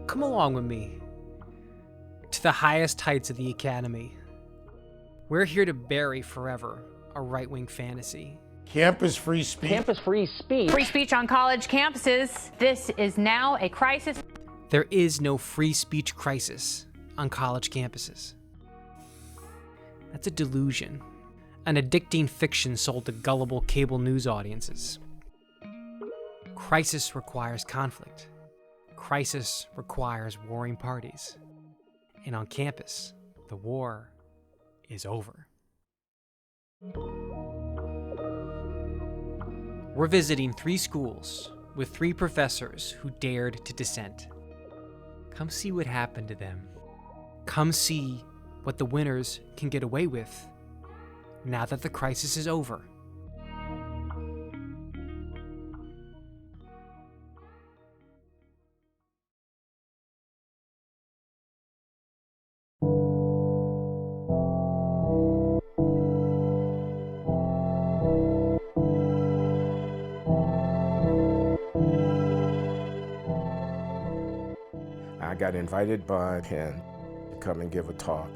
Come along with me to the highest heights of the academy. We're here to bury forever a right-wing fantasy. Campus free speech. Campus free speech. Free speech on college campuses. This is now a crisis. There is no free speech crisis on college campuses. That's a delusion, an addicting fiction sold to gullible cable news audiences. Crisis requires conflict. Crisis requires warring parties. And on campus, the war is over. We're visiting 3 schools with 3 professors who dared to dissent. Come see what happened to them. Come see what the winners can get away with now that the crisis is over. I got invited by Penn to come and give a talk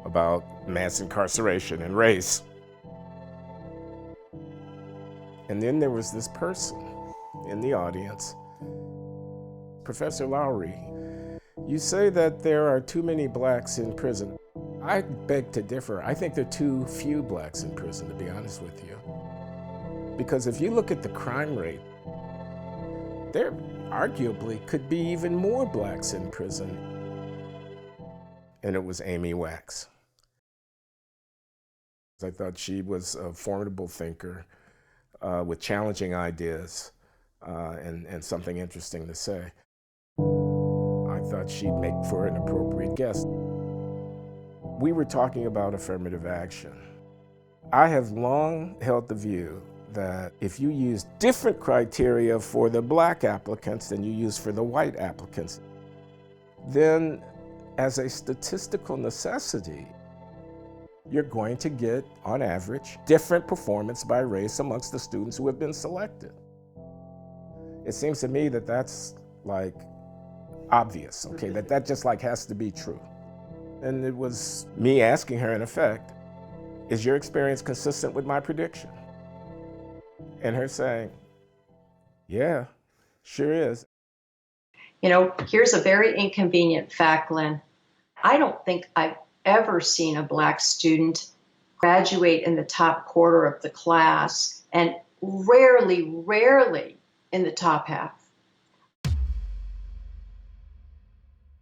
about mass incarceration and race. And then there was this person in the audience, Professor Loury. You say that there are too many blacks in prison. I beg to differ. I think there are too few blacks in prison, to be honest with you. Because if you look at the crime rate, there arguably could be even more blacks in prison. And it was Amy Wax. I thought she was a formidable thinker with challenging ideas and something interesting to say. I thought she'd make for an appropriate guest. We were talking about affirmative action. I have long held the view that if you use different criteria for the black applicants than you use for the white applicants, then as a statistical necessity, you're going to get, on average, different performance by race amongst the students who have been selected. It seems to me that that's like obvious, okay, that just like has to be true. And it was me asking her, in effect, is your experience consistent with my prediction? And her saying, yeah, sure is. You know, here's a very inconvenient fact, Glenn. I don't think I've ever seen a black student graduate in the top quarter of the class, and rarely in the top half.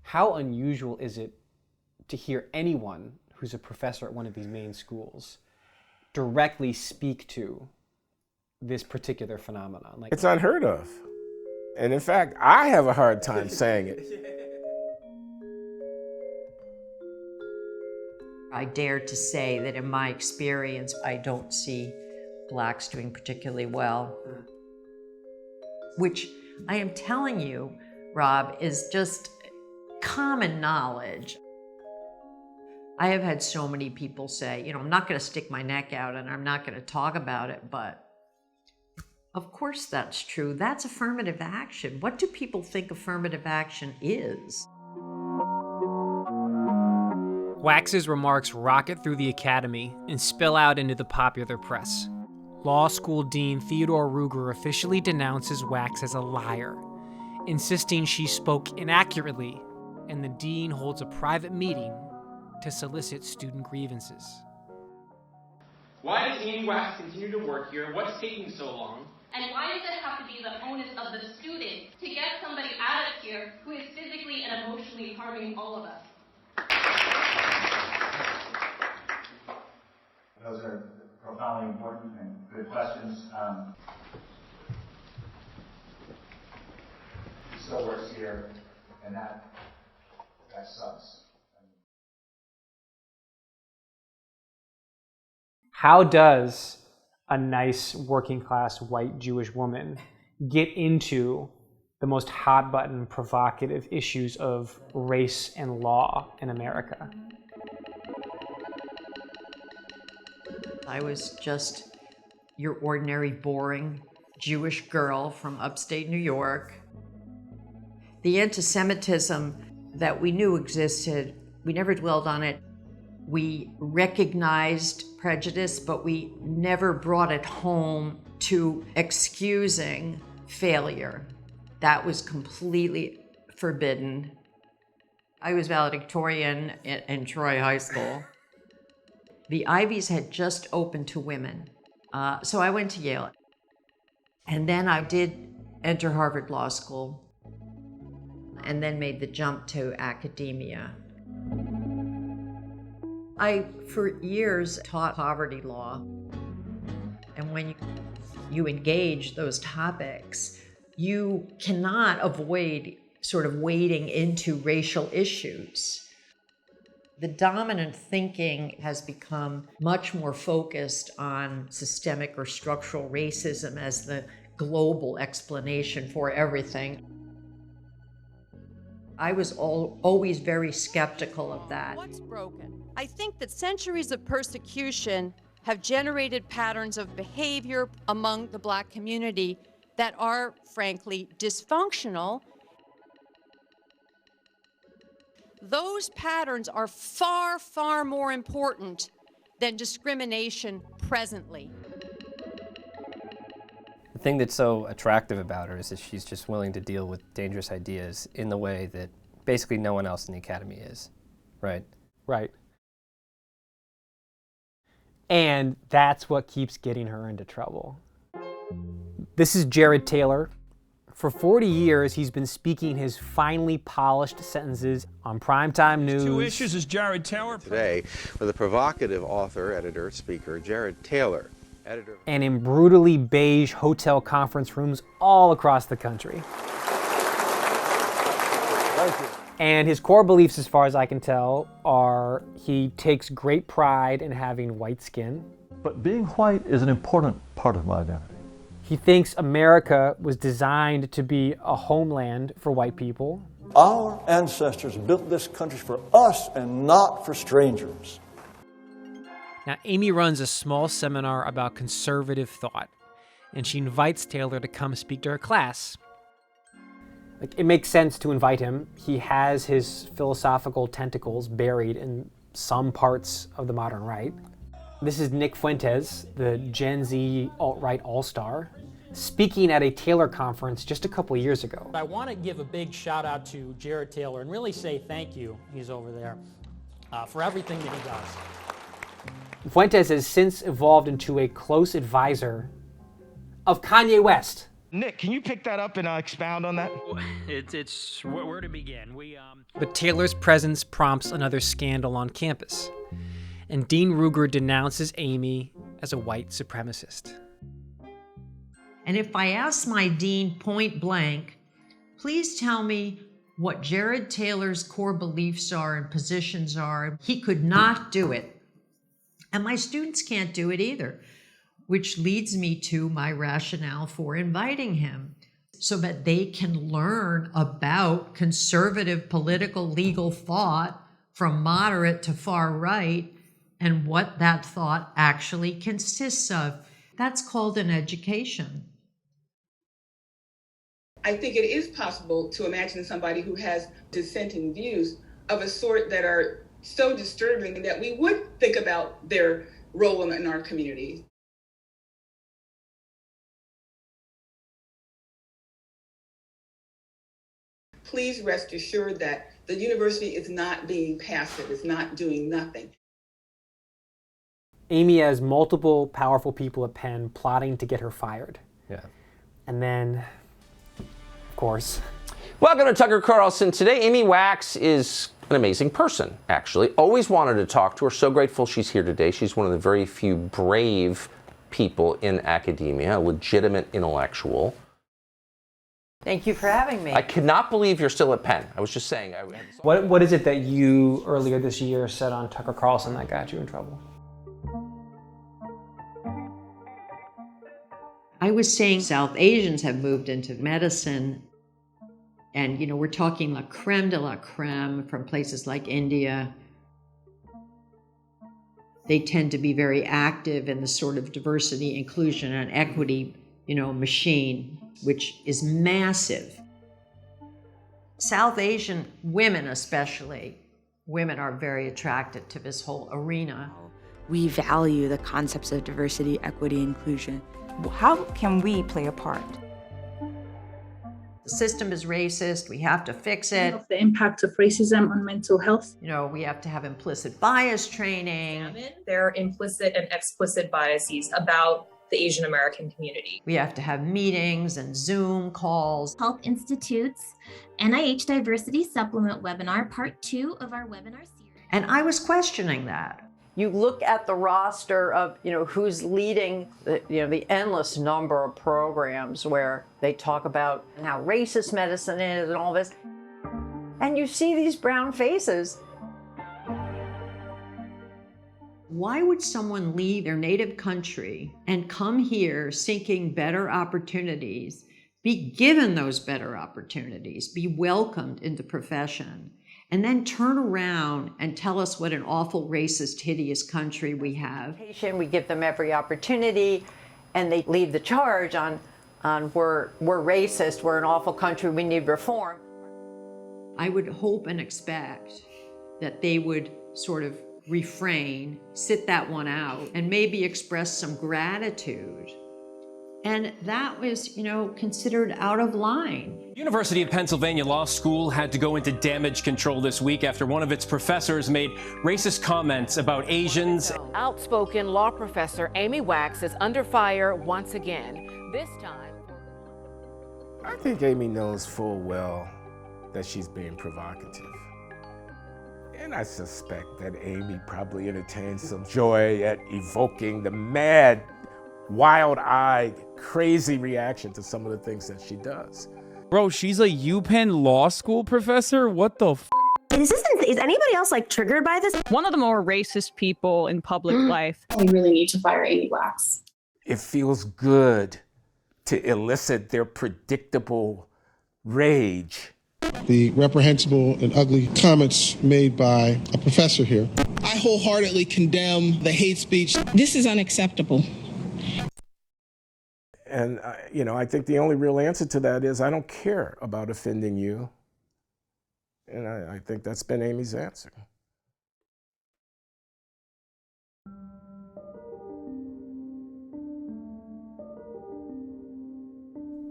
How unusual is it to hear anyone who's a professor at one of these main schools directly speak to this particular phenomenon? Like, it's unheard of. And in fact, I have a hard time saying it. I dare to say that in my experience, I don't see blacks doing particularly well. Which I am telling you, Rob, is just common knowledge. I have had so many people say, you know, I'm not going to stick my neck out and I'm not going to talk about it, but of course that's true. That's affirmative action. What do people think affirmative action is? Wax's remarks rocket through the academy and spill out into the popular press. Law school dean Theodore Ruger officially denounces Wax as a liar, insisting she spoke inaccurately, and the dean holds a private meeting to solicit student grievances. Why does Amy Wax continue to work here? What's taking so long? And why does it have to be the onus of the student to get somebody out of here who is physically and emotionally harming all of us? Those are profoundly important and good questions. He still works here, and that sucks. How does a nice working class white Jewish woman get into the most hot button provocative issues of race and law in America? I was just your ordinary, boring Jewish girl from upstate New York. The anti-Semitism that we knew existed, we never dwelled on it. We recognized prejudice, but we never brought it home to excusing failure. That was completely forbidden. I was valedictorian in Troy High School. The Ivies had just opened to women, so I went to Yale. And then I did enter Harvard Law School, and then made the jump to academia. I, for years, taught poverty law. And when you engage those topics, you cannot avoid sort of wading into racial issues. The dominant thinking has become much more focused on systemic or structural racism as the global explanation for everything. I was always very skeptical of that. What's broken? I think that centuries of persecution have generated patterns of behavior among the Black community that are, frankly, dysfunctional. Those patterns are far, far more important than discrimination presently. The thing that's so attractive about her is that she's just willing to deal with dangerous ideas in the way that basically no one else in the academy is, right? Right. And that's what keeps getting her into trouble. This is Jared Taylor. For 40 years, he's been speaking his finely polished sentences on primetime news. Two Issues is Jared Taylor. Today, with a provocative author, editor, speaker, Jared Taylor, editor. And in brutally beige hotel conference rooms all across the country. Thank you. And his core beliefs, as far as I can tell, are he takes great pride in having white skin. But being white is an important part of my identity. He thinks America was designed to be a homeland for white people. Our ancestors built this country for us and not for strangers. Now, Amy runs a small seminar about conservative thought, and she invites Taylor to come speak to her class. It makes sense to invite him. He has his philosophical tentacles buried in some parts of the modern right. This is Nick Fuentes, the Gen Z alt-right all-star, speaking at a Taylor conference just a couple years ago. I want to give a big shout out to Jared Taylor and really say thank you, he's over there, for everything that he does. Fuentes has since evolved into a close advisor of Kanye West. Nick, can you pick that up and expound on that? It's where to begin. But Taylor's presence prompts another scandal on campus, and Dean Ruger denounces Amy as a white supremacist. And if I ask my dean point blank, please tell me what Jared Taylor's core beliefs are and positions are, he could not do it. And my students can't do it either, which leads me to my rationale for inviting him, so that they can learn about conservative political legal thought from moderate to far right and what that thought actually consists of. That's called an education. I think it is possible to imagine somebody who has dissenting views of a sort that are so disturbing that we would think about their role in our community. Please rest assured that the university is not being passive, it's not doing nothing. Amy has multiple powerful people at Penn plotting to get her fired. Yeah. And then, of course. Welcome to Tucker Carlson. Today, Amy Wax is an amazing person, actually. Always wanted to talk to her. So grateful she's here today. She's one of the very few brave people in academia, a legitimate intellectual. Thank you for having me. I cannot believe you're still at Penn. I was just saying. What is it that you earlier this year said on Tucker Carlson that got you in trouble? I was saying South Asians have moved into medicine, and we're talking la creme de la creme from places like India. They tend to be very active in the sort of diversity, inclusion, and equity, machine, which is massive. South Asian women especially, women are very attracted to this whole arena. We value the concepts of diversity, equity, inclusion. How can we play a part? The system is racist, we have to fix it. Of the impact of racism on mental health. You know, we have to have implicit bias training. There are implicit and explicit biases about the Asian American community. We have to have meetings and Zoom calls. Health Institute's NIH Diversity Supplement webinar, part 2 of our webinar series. And I was questioning that. You look at the roster of, who's leading the endless number of programs where they talk about how racist medicine is and all this. And you see these brown faces. Why would someone leave their native country and come here seeking better opportunities, be given those better opportunities, be welcomed into profession, and then turn around and tell us what an awful, racist, hideous country we have? We give them every opportunity, and they lead the charge on we're racist, we're an awful country, we need reform. I would hope and expect that they would sort of refrain, sit that one out, and maybe express some gratitude. And that was, considered out of line. University of Pennsylvania Law School had to go into damage control this week after one of its professors made racist comments about Asians. Outspoken law professor Amy Wax is under fire once again. This time, I think Amy knows full well that she's being provocative. And I suspect that Amy probably entertains some joy at evoking the mad, wild-eyed, crazy reaction to some of the things that she does. Bro, she's a UPenn law school professor? What the f? Is anybody else triggered by this? One of the more racist people in public life. We really need to fire Amy Wax. It feels good to elicit their predictable rage. The reprehensible and ugly comments made by a professor here. I wholeheartedly condemn the hate speech. This is unacceptable. And, I think the only real answer to that is I don't care about offending you. And I think that's been Amy's answer.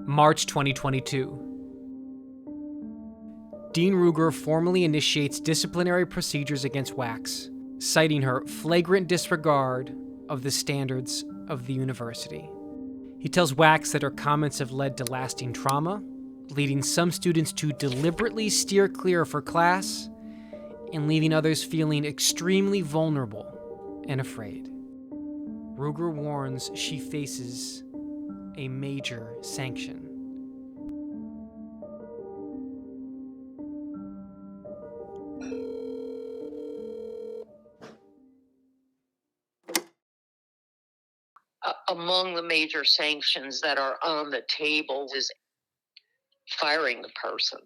March 2022. Dean Ruger formally initiates disciplinary procedures against Wax, citing her flagrant disregard of the standards of the university. He tells Wax that her comments have led to lasting trauma, leading some students to deliberately steer clear of her class and leaving others feeling extremely vulnerable and afraid. Ruger warns she faces a major sanction. Among the major sanctions that are on the table is firing the person.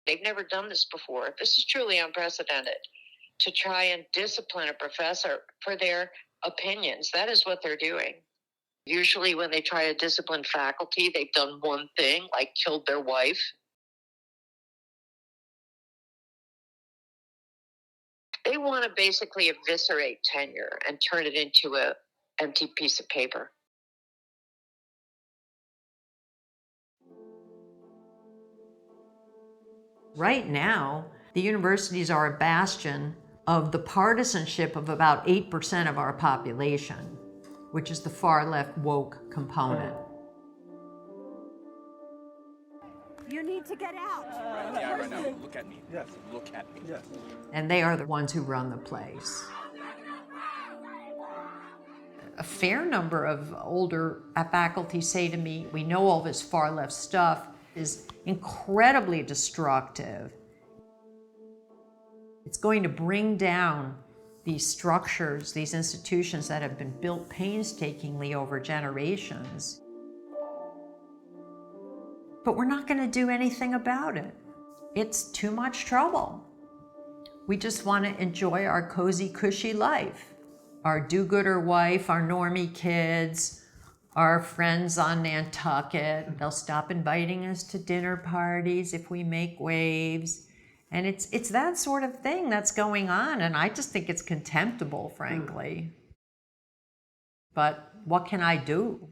They've never done this before. This is truly unprecedented, to try and discipline a professor for their opinions. That is what they're doing. Usually when they try to discipline faculty, they've done one thing, like killed their wife. They want to basically eviscerate tenure and turn it into an empty piece of paper. Right now, the universities are a bastion of the partisanship of about 8% of our population, which is the far left woke component. You need to get out. Yeah, right now. Look at me. Yes. Look at me. Yes. And they are the ones who run the place. A fair number of older faculty say to me, we know all this far left stuff is incredibly destructive. It's going to bring down these structures, these institutions that have been built painstakingly over generations. But we're not going to do anything about it. It's too much trouble. We just want to enjoy our cozy, cushy life. Our do-gooder wife, our normie kids, our friends on Nantucket. They'll stop inviting us to dinner parties if we make waves. And it's that sort of thing that's going on, and I just think it's contemptible, frankly. But what can I do?